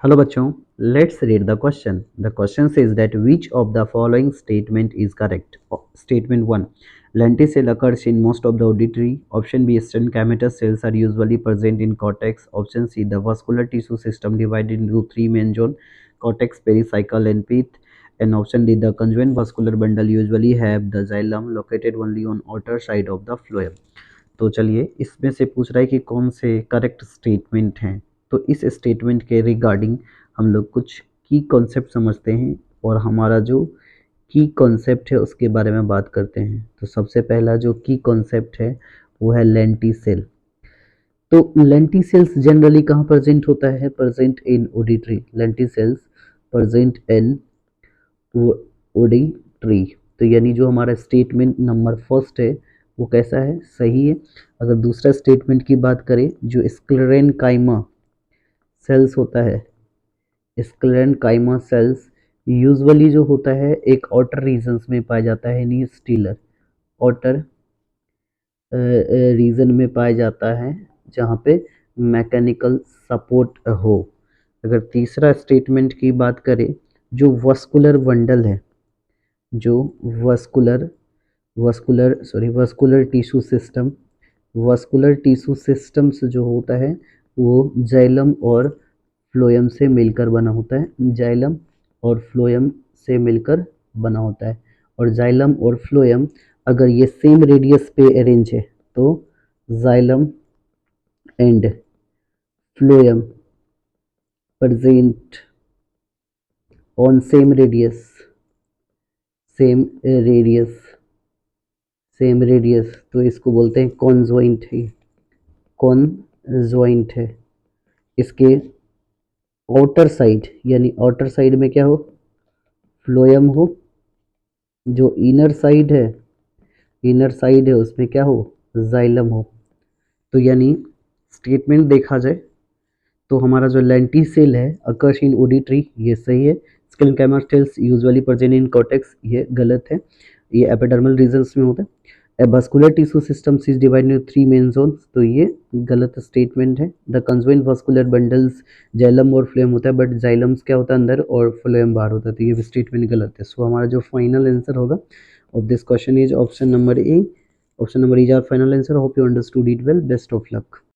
Hello bachon, let's read the question. The question says that which of the following statement is correct? Statement 1. Lenticell occurs in most of the auditory. Option B. Stencameter cells are usually present in cortex. Option C. The vascular tissue system divided into three main zones: cortex, pericycle and pith. And option D. The conjoint vascular bundle usually have the xylem located only on outer side of the phloem. तो चलिए इसमें से पूछ रहा है कि कौन से करेक्ट स्टेटमेंट हैं। तो इस स्टेटमेंट के रिगार्डिंग हम लोग कुछ की कॉन्सेप्ट समझते हैं और हमारा जो की कॉन्सेप्ट है उसके बारे में बात करते हैं। तो सबसे पहला जो की कॉन्सेप्ट है वो है लेंटिसेल। तो लेंटिसेल्स जनरली कहाँ प्रेजेंट होता है? Present in auditory. Lenticels present in auditory. तो यानी जो हमारा स्टेटमेंट नंबर फर्स्ट है वो कैसा है? सही है। अगर दूसरा स्टेटमेंट की बात करें, जो स्क्लेरेनकाइमा सेल्स होता है, स्क्लेरेनकाइमा सेल्स यूजुअली जो होता है एक आउटर रीजन्स में पाया जाता है, यानी स्टीलर आउटर रीजन में पाया जाता है जहाँ पे मैकेनिकल सपोर्ट हो। अगर तीसरा स्टेटमेंट की बात करें, जो वस्कुलर बंडल है, जो वस्कुलर टिश्यू सिस्टम्स जो होता है वो जाइलम और फ्लोएम से मिलकर बना होता है। जाइलम और फ्लोएम से मिलकर बना होता है। और जाइलम और फ्लोएम अगर ये सेम रेडियस पे अरेंज है तो xylem and phloem present on same radius तो इसको बोलते हैं कॉन्जॉइंट है। इसके आउटर साइड, यानी आउटर साइड में क्या हो? फ्लोएम हो। जो इनर साइड है उसमें क्या हो? जाइलम हो। तो यानी स्टेटमेंट देखा जाए तो हमारा जो लेंटिसेल है अकर्स इन ऑडिटरी, ये सही है। Sclerenchyma cells usually present in cortex, ये गलत है, ये एपिडर्मल रीजन्स में होता है। ए vascular tissue system is divided into three main zones, तो ये गलत स्टेटमेंट है। द कंजोइंट vascular bundles जाइलम और फ्लोएम होता है, बट जाइलम्स क्या होता है अंदर और फ्लोएम बाहर होता है, तो ये भी स्टेटमेंट गलत है। सो हमारा जो फाइनल आंसर होगा of this question is option number A. Option number is our final answer. Hope you understood it well. Best of luck.